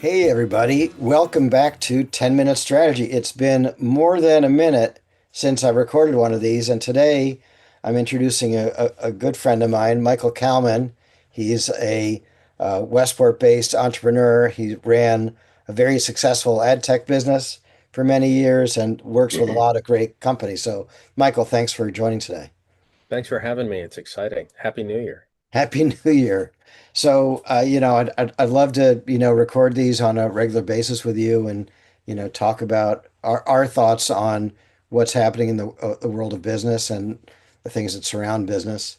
Hey, everybody. Welcome back to 10 Minute Strategy. It's been more than a minute since I recorded one of these, and today I'm introducing a good friend of mine, Michael Kalman. He's a Westport-based entrepreneur. He ran a very successful ad tech business for many years and works with a lot of great companies. So, Michael, thanks for joining today. Thanks for having me. It's exciting. Happy New Year. Happy New Year. So, I'd love to, record these on a regular basis with you and, talk about our thoughts on what's happening in the world of business and the things that surround business.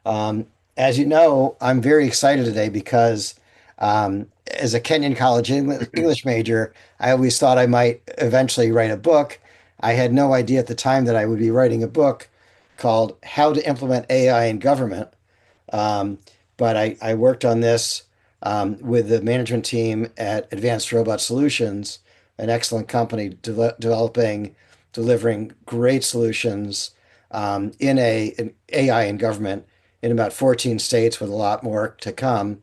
As you know, I'm very excited today because as a Kenyon College English major, I always thought I might eventually write a book. I had no idea at the time that I would be writing a book called How to Implement AI in Government. Um, but I worked on this with the management team at Advanced Robot Solutions, an excellent company delivering great solutions in AI in government in about 14 states with a lot more to come.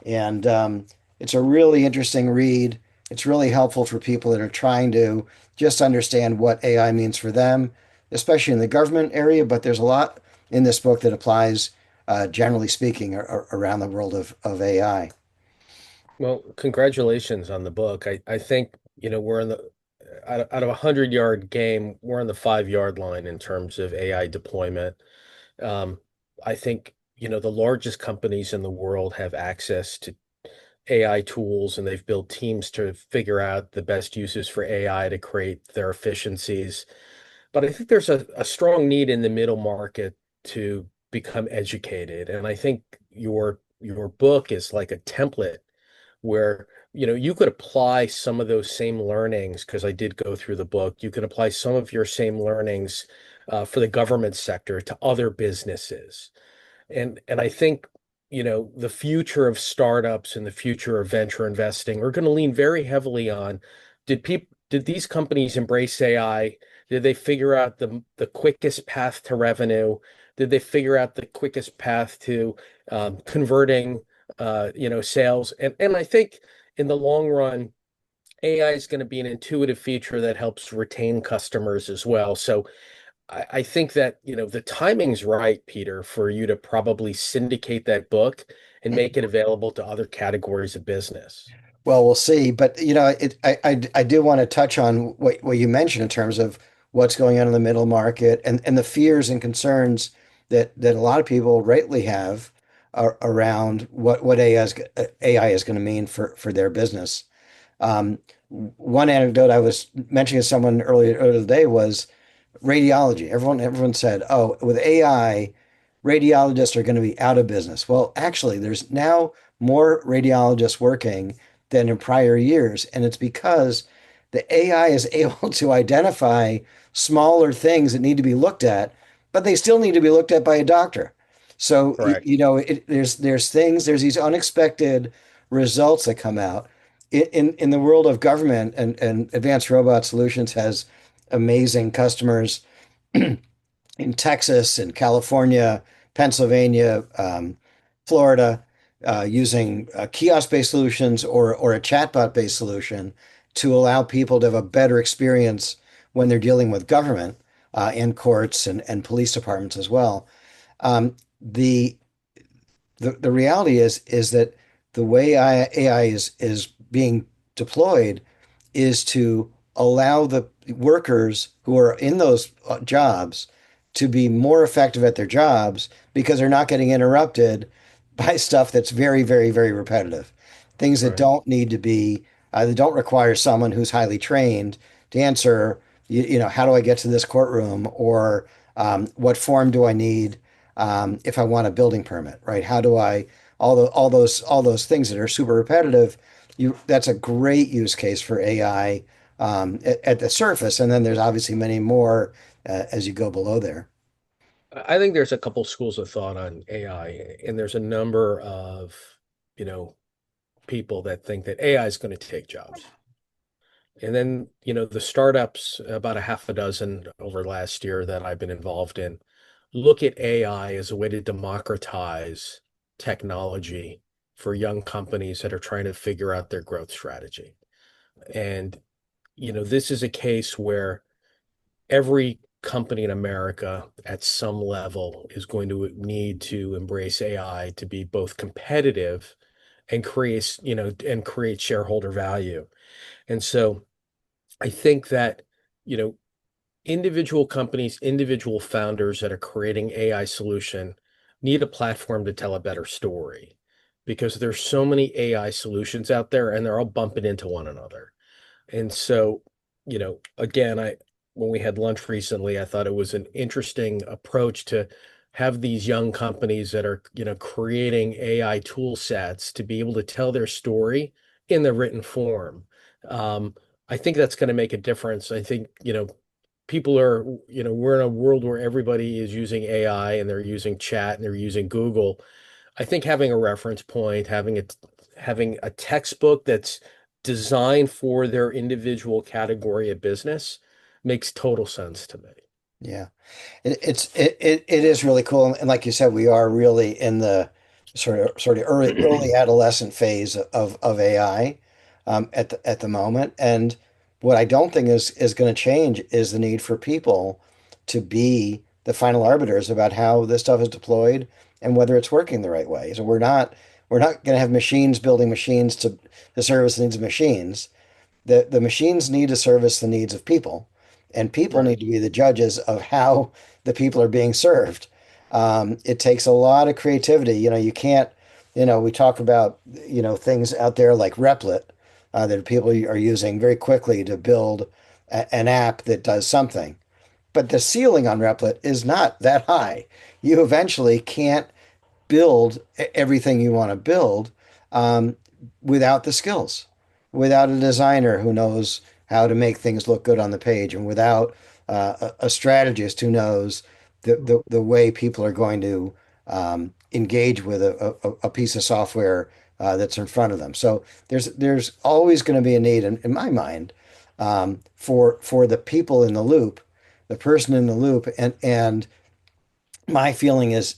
And it's a really interesting read. It's really helpful for people that are trying to just understand what AI means for them, especially in the government area. But there's a lot in this book that applies, generally speaking, around the world of AI. Well, congratulations on the book. I think, we're in the out of a 100-yard game, we're on the 5-yard line in terms of AI deployment. Um, I think, the largest companies in the world have access to AI tools and they've built teams to figure out the best uses for AI to create their efficiencies. But I think there's a strong need in the middle market to become educated. And I think your book is like a template where you could apply some of those same learnings, because I did go through the book. You could apply some of your same learnings for the government sector to other businesses. And I think the future of startups and the future of venture investing are going to lean very heavily on, did these companies embrace AI? Did they figure out the quickest path to revenue? Did they figure out the quickest path to converting sales? And I think in the long run, AI is going to be an intuitive feature that helps retain customers as well. So I think that, the timing's right, Peter, for you to probably syndicate that book and make it available to other categories of business. Well, we'll see. But I do want to touch on what you mentioned in terms of what's going on in the middle market and the fears and concerns that a lot of people rightly have around what AI is going to mean for their business. One anecdote I was mentioning to someone earlier today was radiology. Everyone said, "Oh, with AI, radiologists are going to be out of business." Well, actually, there's now more radiologists working than in prior years, and it's because the AI is able to identify smaller things that need to be looked at, but they still need to be looked at by a doctor. So, Correct. there's these unexpected results that come out in the world of government, and Advanced Robot Solutions has amazing customers in Texas and California, Pennsylvania, Florida, using kiosk-based solutions or a chatbot-based solution to allow people to have a better experience when they're dealing with government and courts and police departments as well. Um, the the reality is that the way AI is being deployed is to allow the workers who are in those jobs to be more effective at their jobs because they're not getting interrupted by stuff that's very, very, very repetitive. Things that Right. don't need to be, that don't require someone who's highly trained to answer, how do I get to this courtroom? Or what form do I need if I want a building permit, right? How do I, all those things that are super repetitive, that's a great use case for AI at the surface, and then there's obviously many more as you go below there. I think there's a couple schools of thought on AI, and there's a number of, you know, people that think that AI is going to take jobs. And then, the startups, about a half a dozen over last year that I've been involved in, look at AI as a way to democratize technology for young companies that are trying to figure out their growth strategy. And, this is a case where every company in America at some level is going to need to embrace AI to be both competitive and create shareholder value. And so I think that, you know, individual companies, individual founders that are creating AI solution need a platform to tell a better story because there's so many AI solutions out there and they're all bumping into one another. And so, again, when we had lunch recently, I thought it was an interesting approach to have these young companies that are, creating AI tool sets to be able to tell their story in the written form. Um, I think that's going to make a difference. I think, people are, we're in a world where everybody is using AI and they're using chat and they're using Google. I think having a reference point, having a textbook that's designed for their individual category of business makes total sense to me. Yeah. It is really cool, and like you said, we are really in the sort of early adolescent phase of AI at the moment. And what I don't think is going to change is the need for people to be the final arbiters about how this stuff is deployed and whether it's working the right way. So we're not going to have machines building machines to service the needs of machines. The machines need to service the needs of people, and people Right. need to be the judges of how the people are being served. It takes a lot of creativity. You can't, we talk about, things out there like Replit that people are using very quickly to build an app that does something. But the ceiling on Replit is not that high. You eventually can't build everything you want to build um, without the skills, without a designer who knows how to make things look good on the page, and without a strategist who knows the way people are going to engage with a piece of software that's in front of them. So there's always going to be a need, in my mind, for the people in the loop, the person in the loop, and my feeling is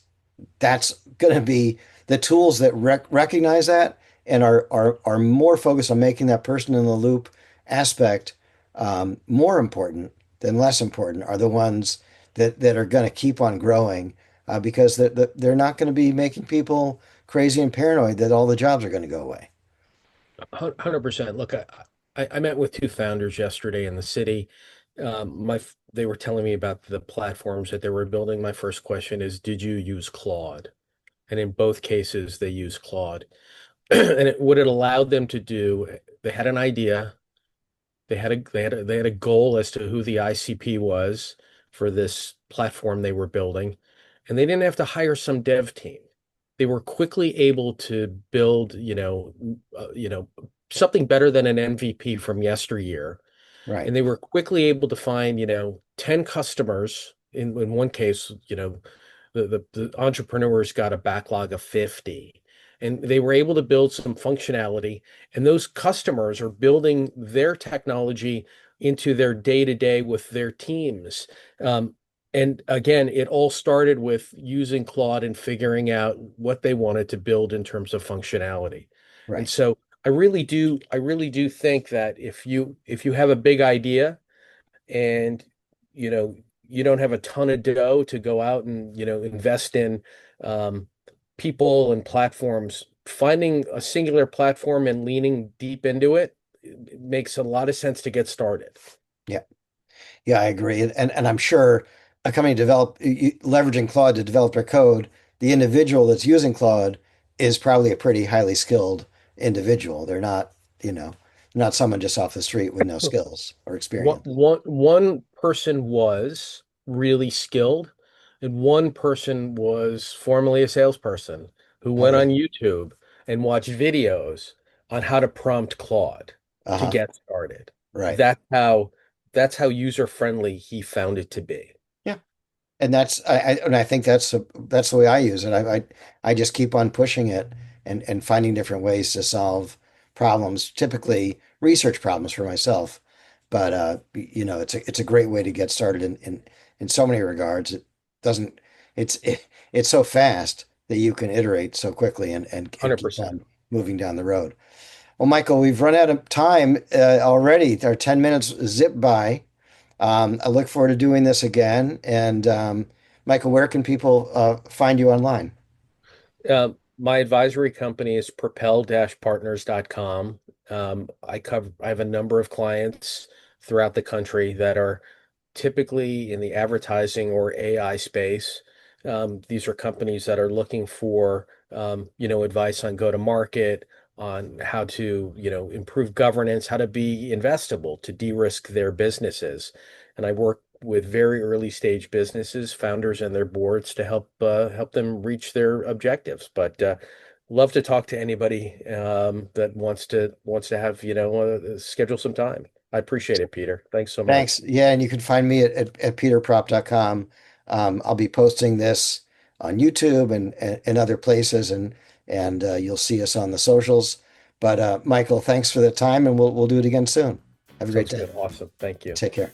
that's going to be the tools that recognize that and are more focused on making that person in the loop aspect more important than less important are the ones that are going to keep on growing because they're not going to be making people crazy and paranoid that all the jobs are going to go away. 100%. Look, I met with two founders yesterday in the city. They were telling me about the platforms that they were building. My first question is, did you use Claude? And in both cases, they used Claude. And what it allowed them to do, they had an idea. They had a goal as to who the ICP was for this platform they were building, and they didn't have to hire some dev team. They were quickly able to build, something better than an MVP from yesteryear, Right, and they were quickly able to find 10 customers. In one case, the entrepreneurs got a backlog of 50, and they were able to build some functionality, and those customers are building their technology into their day-to-day with their teams. And again, it all started with using Claude and figuring out what they wanted to build in terms of functionality. And right. so I really do think that if you have a big idea and you know you don't have a ton of dough to go out and invest in um, people and platforms, finding a singular platform and leaning deep into it makes a lot of sense to get started. Yeah. Yeah, I agree. And I'm sure a company leveraging Claude to develop their code, the individual that's using Claude is probably a pretty highly skilled individual. They're not, not someone just off the street with no skills or One, experience. one, one person was really skilled, and one person was formerly a salesperson who Oh, went on really? YouTube and watched videos on how to prompt Claude to Uh-huh. get started. Right. That's how user friendly he found it to be. Yeah. And I think that's the way I use it. I just keep on pushing it and finding different ways to solve problems, typically research problems for myself. But it's a great way to get started in so many regards. It doesn't it's so fast that you can iterate so quickly and keep 100%. on moving down the road. Well, Michael, we've run out of time already. Our 10 minutes zip by. I look forward to doing this again. And Michael, where can people find you online? My advisory company is propel-partners.com. I have a number of clients throughout the country that are typically in the advertising or AI space. These are companies that are looking for, advice on go to market, on how to, improve governance, how to be investable, to de-risk their businesses. And I work with very early stage businesses, founders and their boards to help them reach their objectives. But love to talk to anybody that wants to have, schedule some time. I appreciate it, Peter. Thanks so much. Thanks. Yeah, and you can find me at peterpropp.com. I'll be posting this on YouTube and other places, and you'll see us on the socials. But Michael, thanks for the time, and we'll do it again soon. Have a great Sounds day. good. Awesome. Thank you. Take care.